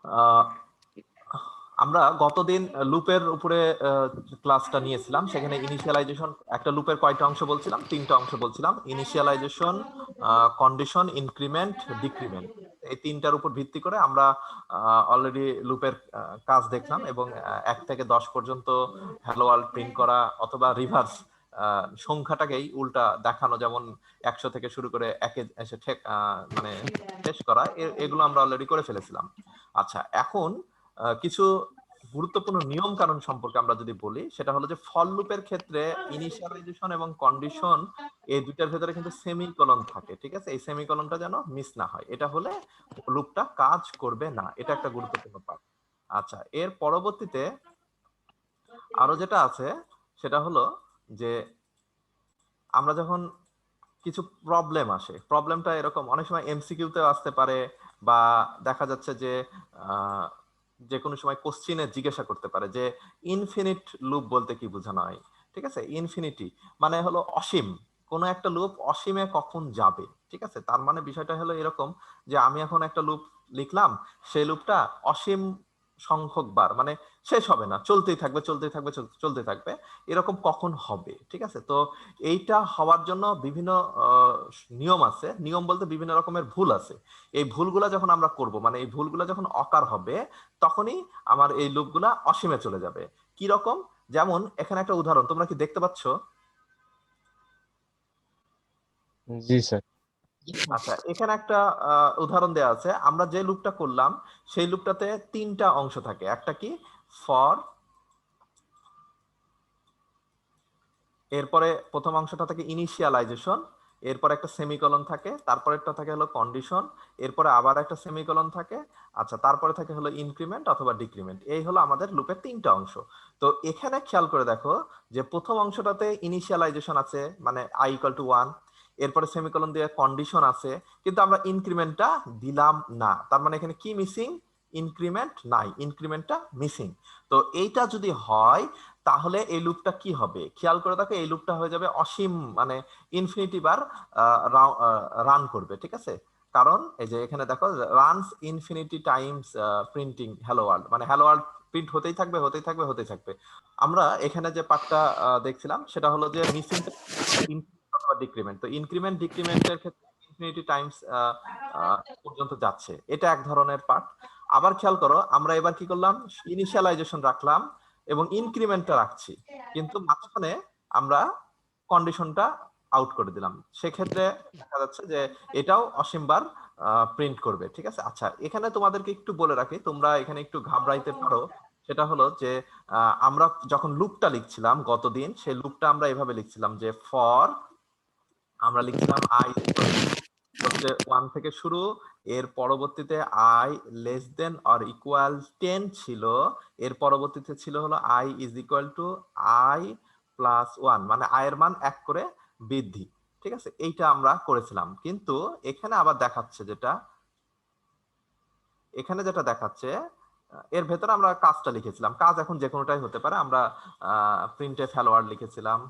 আহ, আমরা গতদিন লুপের উপরে ক্লাসটা নিয়েছিলাম। সেখানে ইনিশিয়ালাইজেশন, একটা লুপের কয়টা অংশ বলছিলাম? তিনটা অংশ বলছিলাম: ইনিশিয়ালাইজেশন, কন্ডিশন, ইনক্রিমেন্ট, ডিক্রিমেন্ট। এই তিনটার উপর ভিত্তি করে আমরা অলরেডি লুপের কাজ দেখলাম, এবং 1 থেকে 10 পর্যন্ত হ্যালো ওয়ার্ল্ড প্রিন্ট করা অথবা রিভার্স সংখ্যাটাকেই উল্টা দেখানো, যেমন 100 থেকে শুরু করে একে এসে মানে শেষ করা, এগুলো আমরা অলরেডি করে ফেলেছিলাম। আচ্ছা, এখন কিছু গুরুত্বপূর্ণ নিয়ম কানুন সম্পর্কে আমরা যদি বলি, সেটা হলো যে ফর লুপের ক্ষেত্রে ইনিশিয়ালাইজেশন এবং কন্ডিশন, এই দুইটার ভেতরে কিন্তু সেমিকোলন থাকে। ঠিক আছে, এই সেমিকোলনটা যেন মিস না হয়, এটা হলে লুপটা কাজ করবে না। এটা একটা গুরুত্বপূর্ণ পার্ট। আচ্ছা, এর পরবর্তীতে আরো যেটা আছে সেটা হলো যে আমরা যখন কিছু প্রবলেম আসে, প্রবলেমটা এরকম অনেক সময় এমসিকিউতেও আসতে পারে, বা দেখা যাচ্ছে যে যে কোনো সময় কোশ্চিনে জিজ্ঞাসা করতে পারে যে ইনফিনিট লুপ বলতে কি বোঝানো হয়। ঠিক আছে, ইনফিনিটি মানে হলো অসীম। কোন একটা লুপ অসীমে কখন যাবে? ঠিক আছে, তার মানে বিষয়টা হলো এরকম যে আমি এখন একটা লুপ লিখলাম, সেই লুপটা অসীম সংখ্যক বার, মানে শেষ হবে না, চলতেই থাকবে চলতেই থাকবে চলতে থাকবে, এরকম কখন হবে? ঠিক আছে, তো এইটা হওয়ার জন্য বিভিন্ন নিয়ম আছে। নিয়ম বলতে বিভিন্ন রকমের ভুল আছে। এই ভুলগুলা যখন আমরা করব, মানে এই ভুলগুলা যখন অকার হবে, তখনই আমার এই লুপগুলা অসীমে চলে যাবে। কি রকম? যেমন এখানে একটা উদাহরণ তোমরা কি দেখতে পাচ্ছ? জি স্যার। আচ্ছা, এখানে একটা উদাহরণ দেওয়া আছে। আমরা যে লুপটা করলাম সেই লুপটাতে তিনটা অংশ থাকে। একটা কি? ফর, এরপরে প্রথম অংশটা থাকে ইনিশিয়ালাইজেশন, এরপর একটা সেমিকোলন থাকে, তারপরেরটা থাকে হলো কন্ডিশন, এরপরে আবার একটা সেমিকোলন থাকে। আচ্ছা, তারপরে থাকে হলো ইনক্রিমেন্ট অথবা ডিক্রিমেন্ট। এই হলো আমাদের লুপের তিনটা অংশ। তো এখানে খেয়াল করে দেখো যে প্রথম অংশটাতে ইনিশিয়ালাইজেশন আছে, মানে আই ইকুয়াল টু 1, এরপরে সেমিকোলন দিয়ে কন্ডিশন আছে, কিন্তু আমরা ইনক্রিমেন্টটা দিলাম না। তার মানে এখানে কি মিসিং? ইনক্রিমেন্ট নাই, ইনক্রিমেন্টটা মিসিং। তো এইটা যদি হয়, তাহলে এই লুপটা কি হবে? খেয়াল করে দেখো, এই লুপটা হয়ে যাবে অসীম, মানে ইনফিনিটি বার রান করবে। ঠিক আছে, কারণ এই যে এখানে দেখো, runs infinity Times printing hello world, মানে হ্যালো ওয়ার্ল্ড প্রিন্ট হতেই থাকবে হতেই থাকবে হতেই থাকবে। আমরা এখানে যে পার্টটা দেখছিলাম সেটা হলো যে মিসিং অথবা ডিক্রিমেন্ট। তো ইনক্রিমেন্ট ডিক্রিমেন্টের ক্ষেত্রে ইনফিনিটি টাইমস পর্যন্ত যাচ্ছে, এটা এক ধরনের পার্ট। আবার খেয়াল করো, আমরা এবার কি করলাম? ইনিশিয়ালাইজেশন রাখলাম এবং ইনক্রিমেন্টটা রাখছি, কিন্তু মাঝখানে আমরা কন্ডিশনটা আউট করে দিলাম। সেক্ষেত্রে দেখা যাচ্ছে যে এটাও অসীমবার প্রিন্ট করবে। ঠিক আছে, আচ্ছা, এখানে তোমাদেরকে একটু বলে রাখি, তোমরা এখানে একটু ঘাবড়াইতে পারো। সেটা হলো যে আমরা যখন লুপটা লিখছিলাম গতদিন, সেই লুপটা আমরা এভাবে লিখছিলাম যে ফর, আমরা লিখছিলাম আই হচ্ছে 1 থেকে শুরু, এর পরবর্তীতে I less than or equal 10 ছিল, এর পরবর্তীতে ছিল হলো I is equal to I plus 1, মানে আই এর মান 1 করে বৃদ্ধি। ঠিক আছে, এইটা আমরা করেছিলাম, কিন্তু এখানে আবার দেখাচ্ছে যেটা, এখানে যেটা দেখাচ্ছে এর ভেতরে আমরা কাজটা লিখেছিলাম। কাজ এখন যে কোনোটাই হতে পারে। আমরা প্রিন্টে হ্যালো ওয়ার্ল্ড লিখেছিলাম,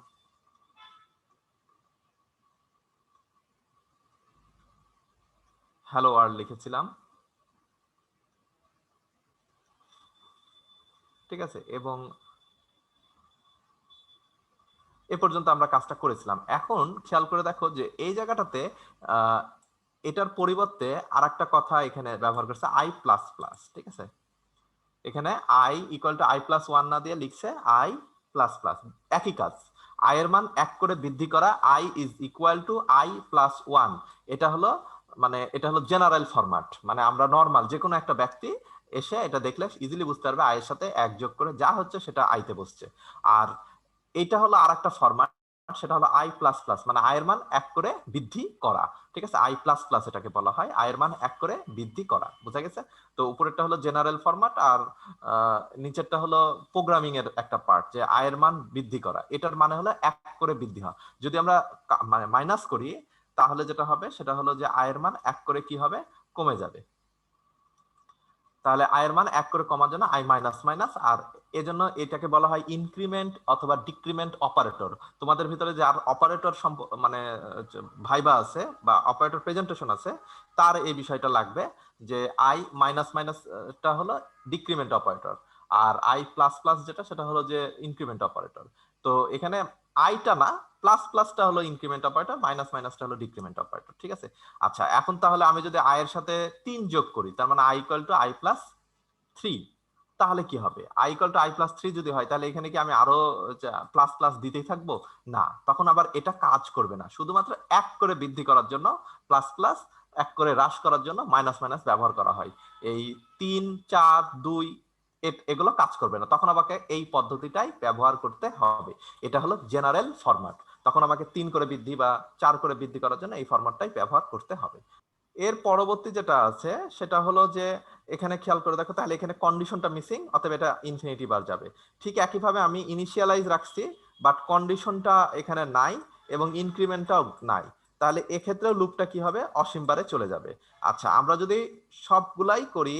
হ্যালো ওয়ার্ল্ড লিখেছিলাম। ঠিক আছে, এবং এ পর্যন্ত আমরা কাজটা করেছিলাম। এখন খেয়াল করে দেখো যে এই জায়গাটাতে আহ, এটার পরিবর্তে আর একটা কথা এখানে ব্যবহার করছে, আই প্লাস প্লাস। ঠিক আছে, এখানে I equal two I plus 1 না দিয়ে লিখছে আই প্লাস প্লাস। একই কাজ, আই এর মান 1 করে বৃদ্ধি করা, I is equal to I plus 1। এটা হলো, মানে এটা হলো জেনারেল ফরম্যাট, মানে আমরা নর্মাল যে কোনো একটা ব্যক্তি এসে এটা দেখলে ইজিলি বুঝতে পারবে আয়ের সাথে 1 যোগ করে যা হচ্ছে সেটা আইতে বসছে। আর এটা হলো আর একটা ফরম্যাট, সেটা হলো আই প্লাস প্লাস, মানে আয়ের মান 1 করে বৃদ্ধি করা। ঠিক আছে, আই প্লাস প্লাস এটাকে বলা হয়, আয়ের মান 1 করে বৃদ্ধি করা। বুঝা গেছে? তো উপরেরটা হলো জেনারেল ফরম্যাট, আর নিচেরটা হলো প্রোগ্রামিং এর একটা পার্ট, যে আয়ের মান বৃদ্ধি করা, এটার মানে হলো 1 করে বৃদ্ধি হয়। যদি আমরা মানে মাইনাস করি, তাহলে যেটা হবে সেটা হলো যে আয়ের মান 1 করে কি হবে? কমে যাবে। তাহলে আই এর মান 1 করে কমার জন্য আই মাইনাস মাইনাস, আর এজন্য এটাকে বলা হয় ইনক্রিমেন্ট অথবা ডিক্রিমেন্ট অপারেটর। তোমাদের ভিতরে যে আর অপারেটর মানে ভাইবা আছে বা অপারেটর প্রেজেন্টেশন আছে, তার এই বিষয়টা লাগবে যে আই মাইনাস মাইনাসটা হলো ডিক্রিমেন্ট অপারেটর, আর আই প্লাস প্লাস যেটা সেটা হলো যে ইনক্রিমেন্ট অপারেটর। তো এখানে আইটা না, প্লাস প্লাসটা হলো ইনক্রিমেন্ট অপারেটর, মাইনাস মাইনাসটা হলো ডিক্রিমেন্ট অপারেটর, ঠিক আছে? আচ্ছা, এখন তাহলে আমি যদি আই এর সাথে 3 যোগ করি, তার মানে I equal two I plus 3, তাহলে কি হবে? I equal two I plus 3 যদি হয়, তাহলে এখানে কি আমি আরো প্লাস প্লাস দিতেই থাকবো? না, তখন আবার এটা কাজ করবে না। শুধুমাত্র 1 করে বৃদ্ধি করার জন্য প্লাস প্লাস, 1 করে হ্রাস করার জন্য মাইনাস মাইনাস ব্যবহার করা হয়। এই 3 4 2 এগুলো কাজ করবে না, তখন আমাকে এই পদ্ধতিটাই ব্যবহার করতে হবে। এটা হলো জেনারেল ফরম্যাট। তখন আমাকে 3 করে বৃদ্ধি বা 4 করে বৃদ্ধি করার জন্য এই ফরম্যাটটাই ব্যবহার করতে হবে। এর পরবর্তী যেটা আছে সেটা হলো যে এখানে খেয়াল করে দেখো, তাহলে এখানে কন্ডিশনটা মিসিং, অতএব এটা ইনফিনিটি বার যাবে। ঠিক একইভাবে আমি ইনিশিয়ালাইজ রাখছি, বাট কন্ডিশনটা এখানে নাই এবং ইনক্রিমেন্টটাও নাই, তাহলে এক্ষেত্রেও লুপটা কি হবে? অসীম বারে চলে যাবে। আচ্ছা, আমরা যদি সবগুলাই করি,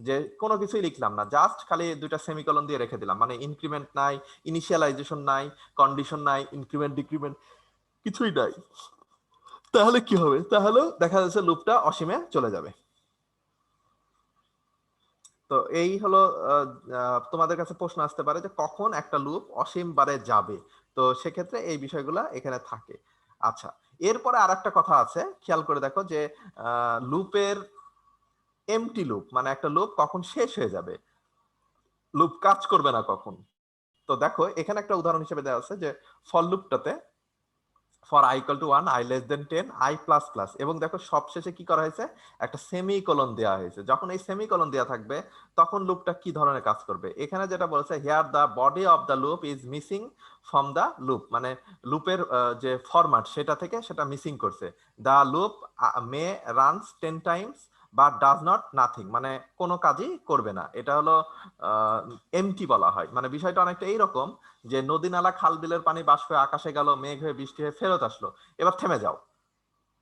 যে কোনো কিছুই লিখলাম না, জাস্ট খালি দুইটা সেমিকোলন দিয়ে রেখে দিলাম, মানে ইনক্রিমেন্ট নাই, ইনিশিয়ালাইজেশন নাই, কন্ডিশন নাই, ইনক্রিমেন্ট ডিক্রিমেন্ট কিছুই নাই, তাহলে কি হবে? তাহলে দেখা যাচ্ছে লুপটা অসীমে চলে যাবে। তো এই হলো তোমাদের কাছে প্রশ্ন আসতে পারে যে কখন একটা লুপ অসীম বারে যাবে, তো সেক্ষেত্রে এই বিষয়গুলা এখানে থাকে। আচ্ছা, এরপরে আরেকটা কথা আছে, খেয়াল করে দেখো যে লুপের এমটি লুপ, মানে একটা লুপ কখন শেষ হয়ে যাবে, লুপ কাজ করবে না কখন। তো দেখো এখানে একটা উদাহরণ হিসেবে দেওয়া আছে যে ফর লুপটাতে for i equal to 1 i less than 10 i plus plus, এবং দেখো সবশেষে কি করা হয়েছে? একটা সেমিকোলন দেওয়া হয়েছে। যখন এই সেমিকোলন দেওয়া থাকবে তখন লুপটা কি ধরনের কাজ করবে? এখানে যেটা বলেছে, here the body of the loop is missing from the loop, মানে লুপের যে ফরম্যাট সেটা থেকে সেটা মিসিং করছে। The loop May runs 10 Times but does not nothing, মানে কোনো কাজই করবে না। এটা হলো এমটি বলা হয়। মানে বিষয়টা অনেকটা এইরকম যে নদী নালা খাল বিলের পানি বাষ্প হয়ে আকাশে গেল, মেঘ হয়ে বৃষ্টি হয়ে ফেরত আসলো, এবার থেমে যাও।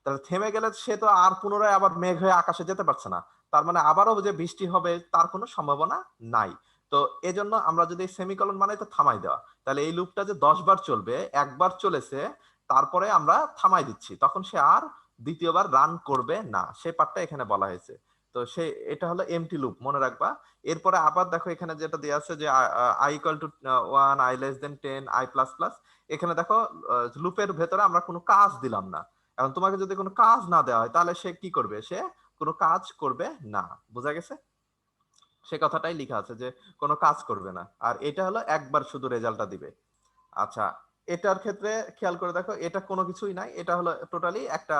তাহলে থেমে গেলে সে তো আর পুনরায় আবার মেঘ হয়ে আকাশে যেতে পারছে না, তার মানে আবারও যে বৃষ্টি হবে তার কোনো সম্ভাবনা নাই। তো এজন্য আমরা যদি সেমিকোলন বানাই তো থামাই দেওয়া, তাহলে এই লুপটা যে 10 বার চলবে, একবার চলেছে তারপরে আমরা থামাই দিচ্ছি, তখন সে আর দ্বিতীয়বার রান করবে না, সে পার্টটা এখানে বলা হয়েছে। তো সে এটা হলো এমটি লুপ, মনে রাখবা। এরপরে আবার দেখো এখানে যেটা দেওয়া আছে যে I equal to 1 i less than 10 i plus plus, এখানে দেখো লুপের ভেতরে আমরা কোনো কাজ দিলাম না। এখন তোমাকে যদি কোনো কাজ না দেওয়া হয় তাহলে সে কি করবে? সে কোনো কাজ করবে না, বোঝা গেছে? সে কথাটাই লেখা আছে যে কোনো কাজ করবে না, আর এটা হলো একবার শুধু রেজাল্টটা দিবে। আচ্ছা, এটার ক্ষেত্রে খেয়াল করে দেখো, এটা কোনো কিছুই নাই, এটা হলো টোটালি একটা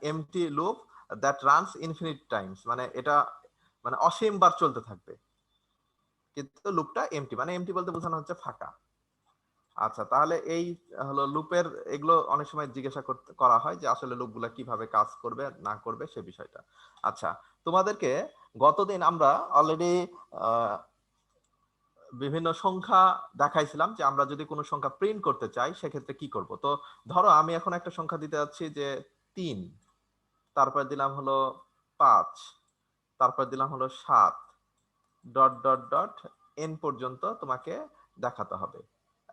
empty loop that runs infinite times, মানে এটা মানে অসীম বার চলতে থাকবে, কিন্তু লুপটা এমটি, মানে এমটি বলতে বোঝানো হচ্ছে ফাঁকা। আচ্ছা, তাহলে এই হলো লুপের, এগুলো অনেক সময় জিজ্ঞাসা করা হয় যে আসলে লুপগুলা কিভাবে কাজ করবে না করবে সে বিষয়টা। আচ্ছা, তোমাদেরকে গতদিন আমরা অলরেডি বিভিন্ন সংখ্যা দেখাইছিলাম যে আমরা যদি কোনো সংখ্যা প্রিন্ট করতে চাই সেক্ষেত্রে কি করব। তো ধরো আমি এখন একটা সংখ্যা দিতে যাচ্ছি যে 3, তারপর দিলাম হলো 5, তারপর দিলাম হলো 7, ডট ডট ডট এন পর্যন্ত তোমাকে দেখাতে হবে।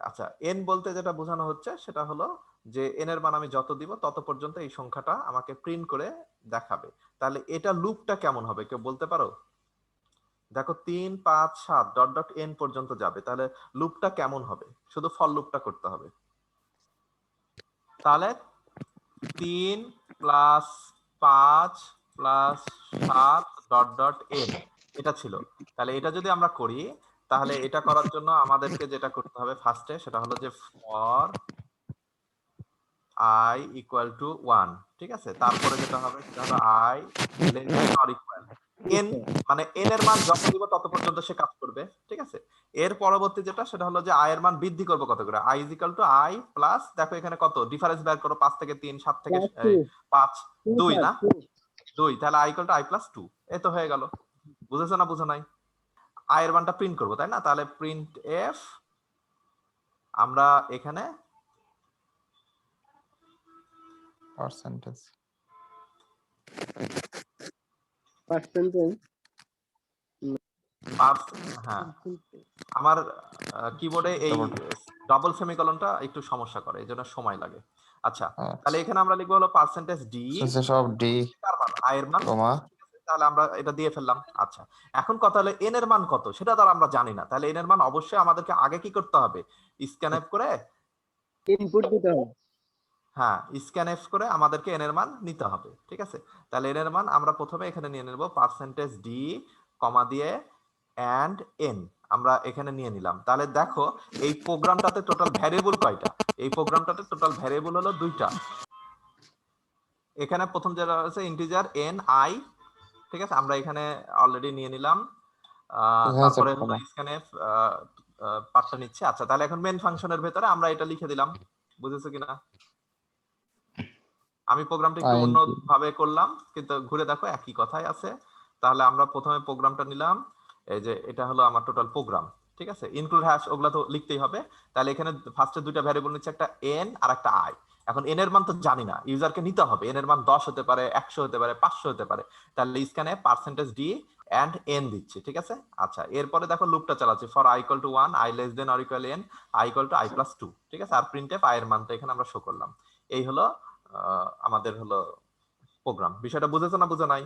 আচ্ছা, এন বলতে যেটা বোঝানো হচ্ছে সেটা হলো যে এন এর মান আমি যত দিব তত পর্যন্ত এই সংখ্যাটা আমাকে প্রিন্ট করে দেখাবে। তাহলে এটা লুপটা কেমন হবে কেউ বলতে পারো? দেখো 3 5 7 ডট ডট এন পর্যন্ত যাবে, তাহলে লুপটা কেমন হবে? শুধু ফর লুপটা করতে হবে। তাহলে 3 plus 5 plus 7 dot dot N, এটা ছিল। তাহলে এটা যদি আমরা করি, তাহলে এটা করার জন্য আমাদেরকে যেটা করতে হবে ফার্স্টে সেটা হলো যে ফর আই ইকুয়াল টু 1, ঠিক আছে? তারপরে যেটা হবে সেটা হলো I less than or equal N, মানে এন এর মান যত দিব তত পর্যন্ত সে কাজ করবে, ঠিক আছে? এর পরবর্তী যেটা সেটা হলো যে আই এর মান বৃদ্ধি করব কত করে, I is equal to I plus, দেখো এখানে কত ডিফারেন্স বের করো, 5 থেকে 3, 7 থেকে 5, 2 না, 2, তাহলে I equal two I plus 2, এই তো হয়ে গেল। বুঝেছো না বুঝো নাই? আই এর মানটা প্রিন্ট করব, তাই না? তাহলে প্রিন্ট এফ, আমরা এখানে পার্সেন্টেজ পার্সেন্টেজ হ্যাঁ আমার কিবোর্ডে এই ডাবল সেমিকলনটা একটু সমস্যা করে, এজন্য সময় লাগে। আচ্ছা তাহলে এখানে আমরা লিখবো হলো পার্সেন্টেজ ডি সব ডি কার মান, আই এর মান, কমা তাহলে আমরা এটা দিয়ে ফেললাম। আচ্ছা এখন কথা হলো এন এর মান কত সেটা তো আর আমরা জানি না, তাহলে এন এর মান অবশ্যই আমাদেরকে আগে কি করতে হবে, স্ক্যানএফ করে ইনপুট দিতে হবে। হ্যাঁ স্ক্যানএফ করে আমাদেরকে এন এর মান নিতে হবে, ঠিক আছে। তাহলে এন এর মান আমরা প্রথমে এখানে নিয়ে নেব পার্সেন্টেজ ডি কমা দিয়ে এন্ড এন আমরা এখানে নিয়ে নিলাম। তাহলে দেখো এই প্রোগ্রামটাতে টোটাল ভ্যারিয়েবল কয়টা, এই প্রোগ্রামটাতে টোটাল ভ্যারিয়েবল হলো দুইটা। এখানে প্রথম যেটা আছে ইন্টিজার এন আই, ঠিক আছে, আমরা এখানে অলরেডি নিয়ে নিলাম। তারপরে হলো স্ক্যানএফ পার্টটা নিচ্ছে। আচ্ছা তাহলে এখন মেন ফাংশনের ভেতরে আমরা এটা লিখে দিলাম, বুঝেছো কিনা? আমি প্রোগ্রামটা একটু অন্য ভাবে করলাম কিন্তু ঘুরে দেখো একই কথাই আছে। তাহলে আমরা প্রথমে প্রোগ্রামটা নিলাম, এই যে এটা হলো আমার টোটাল প্রোগ্রাম, ঠিক আছে। ইনক্লুড হ্যাশ ওগুলা তো লিখতেই হবে। তাহলে এখানে ফার্স্টে দুইটা ভ্যারিয়েবল নিচ্ছে, একটা এন আর একটা আই। এখন এন এর মান তো জানি না, ইউজারকে নিতে হবে। এন এর মান 10 হতে পারে, 100 হতে পারে, 500 হতে পারে। তাহলে স্ক্যানে পার্সেন্টেজ ডি এন্ড এন দিচ্ছি, ঠিক আছে। আচ্ছা এরপরে দেখো লুপটা চালাচ্ছি, for i equal to 1 i less than or equal N I equal two I plus 2, ঠিক আছে। আর প্রিন্টএফ আই এর মানটা এখানে আমরা শো করলাম। এই হলো আমাদের হলো প্রোগ্রাম। বিষয়টা বুঝেছো না বুঝো নাই?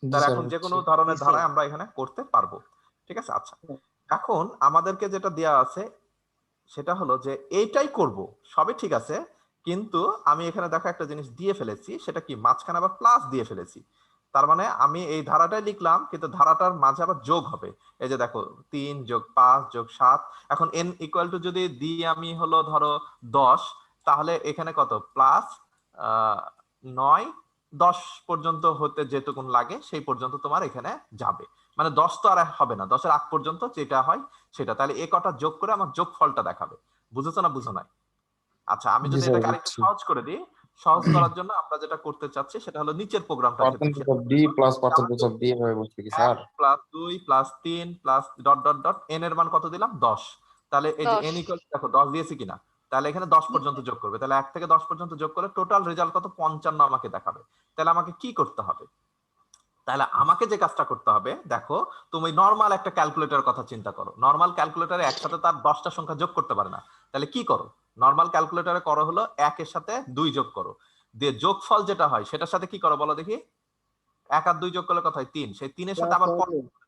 তাহলে এখন যে কোনো ধরনের ধারায় আমরা এখানে করতে পারবো, ঠিক আছে। আচ্ছা এখন আমাদেরকে যেটা দেয়া আছে সেটা হলো যে এইটাই করব, সবই ঠিক আছে, কিন্তু আমি এখানে দেখো একটা জিনিস দিয়ে ফেলেছি, সেটা কি মাঝখানে আবার প্লাস দিয়ে ফেলেছি। তার মানে আমি এই ধারাটাই লিখলাম কিন্তু ধারাটার মাঝে আবার যোগ হবে। এই যে দেখো 3 যোগ 5 যোগ 7। এখন n ইকুয়াল টু যদি দিই আমি হলো ধরো 10, তাহলে এখানে কত প্লাস 9 10 পর্যন্ত হতে যেটুকুন লাগে সেই পর্যন্ত তোমার এখানে যাবে। মানে 10 তো আর হবে না, 10 এর আগ পর্যন্ত যেটা হয় সেটা। তাহলে এই কটা যোগ করে আমার যোগফলটা দেখাবে। বুঝেছো না বুঝো নাই? আচ্ছা আমি যদি এটাকে আরেকটু সহজ করে দিই, সহজ করার জন্য আমরা যেটা করতে চাচ্ছি সেটা হলো নিচের প্রোগ্রামটা percentage of D plus percentage of D এভাবে বলতে কি sir? 1 + 2 + 3 + dot dot dot n এর মান কত দিলাম 10। তাহলে এই যে n ইকুয়াল দেখো 10 দিয়েছি কিনা, তাহলে এখানে 10 পর্যন্ত যোগ করবে। তাহলে 1 থেকে 10 পর্যন্ত যোগ করে টোটাল রেজাল্ট কত 55 আমাকে দেখাবে। তাহলে আমাকে কি করতে হবে? তাহলে আমাকে যে কাজটা করতে হবে, দেখো তুমি নরমাল একটা ক্যালকুলেটরের কথা চিন্তা করো। নরমাল ক্যালকুলেটরে একসাথে তার 10টা সংখ্যা যোগ করতে পারে না। তাহলে কি করো? নরমাল ক্যালকুলেটরে করো হলো 1 এর সাথে 2 যোগ করো, দিয়ে যোগফল যেটা হয় সেটার সাথে কি করো বলো দেখি? 1 আর 2 যোগ করলে কত হয় 3, সেই 3 এর সাথে আবার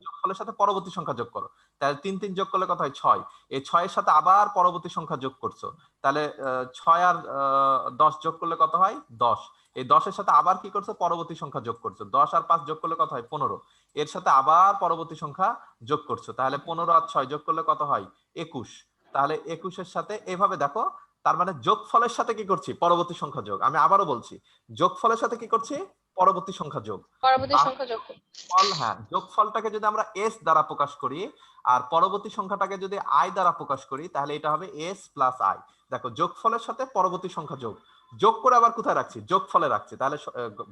যোগফলের সাথে পরবর্তী সংখ্যা যোগ করো। তাহলে 3 3 যোগ করলে কত হয় 6, এই 6 এর সাথে আবার পরবর্তী সংখ্যা যোগ করছো। তাহলে 6 আর 10 যোগ করলে কত হয় 10, এই 10 এর সাথে আবার কি করছো পরবর্তী সংখ্যা যোগ করছো। 10 আর 5 যোগ করলে কত হয় 15, এর সাথে আবার পরবর্তী সংখ্যা যোগ করছো। তাহলে 15 আর 6 যোগ করলে কত হয় 21। তাহলে 21 এর সাথে এভাবে দেখো, তার মানে যোগফলের সাথে কি করছি পরবর্তী সংখ্যা যোগ। আমি আবারও বলছি, যোগফলের সাথে কি করছি পরবর্তী সংখ্যা যোগ। হ্যাঁ যোগফলটাকে যদি আমরা এস দ্বারা প্রকাশ করি আর পরবর্তী সংখ্যাটাকে যদি আই দ্বারা প্রকাশ করি তাহলে এটা হবে এস প্লাস আই। দেখো যোগফলের সাথে পরবর্তী সংখ্যা যোগ, যোগ করে আবার কোথায় রাখছি যোগফলে রাখছি। তাহলে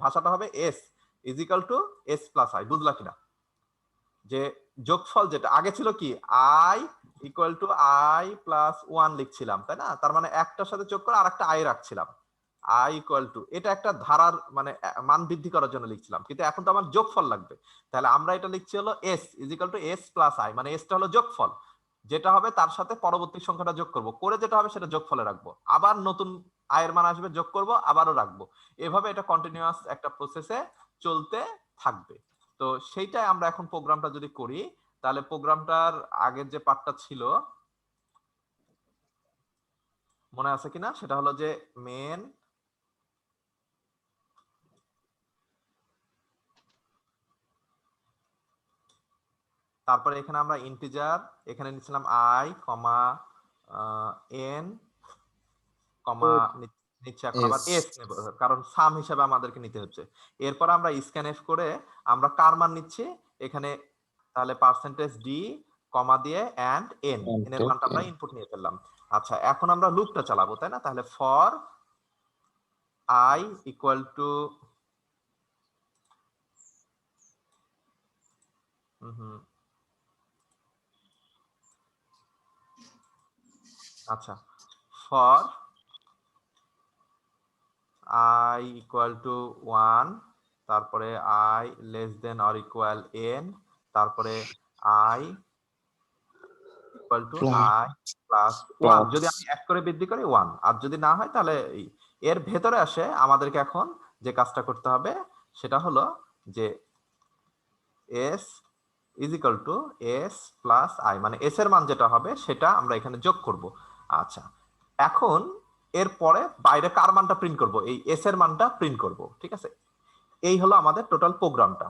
ভাষাটা হবে S is equal to S plus I. বুঝলা কিনা? যে যোগফল যেটা আগে ছিল কি I equal two I plus 1 লিখছিলাম, তাই না? তার মানে একটার সাথে যোগ করে আরেকটা আই রাখছিলাম, আই ইকুয়াল টু, এটা একটা ধারার মানে মান বৃদ্ধি করার জন্য লিখছিলাম, কিন্তু এখন তো আমার যোগফল লাগবে। তাহলে আমরা এটা লিখছি হলো S is equal to S plus I, মানে এসটা হলো যোগফল, যেটা হবে তার সাথে পরবর্তী সংখ্যাটা যোগ করব, করে যেটা হবে সেটা যোগফলে রাখবো, আবার নতুন আয়ের মান আসবে যোগ করব আবারও রাখবো। এভাবে এটা কন্টিনিউয়াস একটা প্রসেসে চলতে থাকবে। তো সেইটাই আমরা এখন প্রোগ্রামটা যদি করি, তাহলে প্রোগ্রামটার আগের যে পার্টটা ছিল মনে আছে কিনা, সেটা হলো যে মেন, তারপরে এখানে আমরা ইন্টিজার এখানে নিছিলাম আই কমা এন কমা নিচ্ছে এখন আবার এস নেব কারণ সাম হিসাবে আমাদেরকে নিতে হচ্ছে। এরপর আমরা স্ক্যানএফ করে আমরা কার মান নিচ্ছি এখানে, তাহলে পার্সেন্টেজ ডি কমা দিয়ে এন্ড এন, এন এর মানটা আমরা ইনপুট নিয়ে ফেললাম। আচ্ছা এখন আমরা লুপটা চালাবো, তাই না? তাহলে ফর আই ইকুয়াল টু আচ্ছা ফর i ইকুয়াল টু 1, তারপরে i less than or equal n, তারপরে I equal two Plus. I plus one. যদি আমি এক করে বৃদ্ধি করি 1, আর যদি না হয় তাহলে এর ভেতরে আসে আমাদেরকে এখন যে কাজটা করতে হবে সেটা হলো যে S is equal to S plus I, মানে এস এর মান যেটা হবে সেটা আমরা এখানে যোগ করব। আচ্ছা, এখন এর পরে বাইরে কার মানটা প্রিন্ট করব? এই এস এর মানটা প্রিন্ট করব। ঠিক আছে, এই হলো আমাদের টোটাল প্রোগ্রামটা।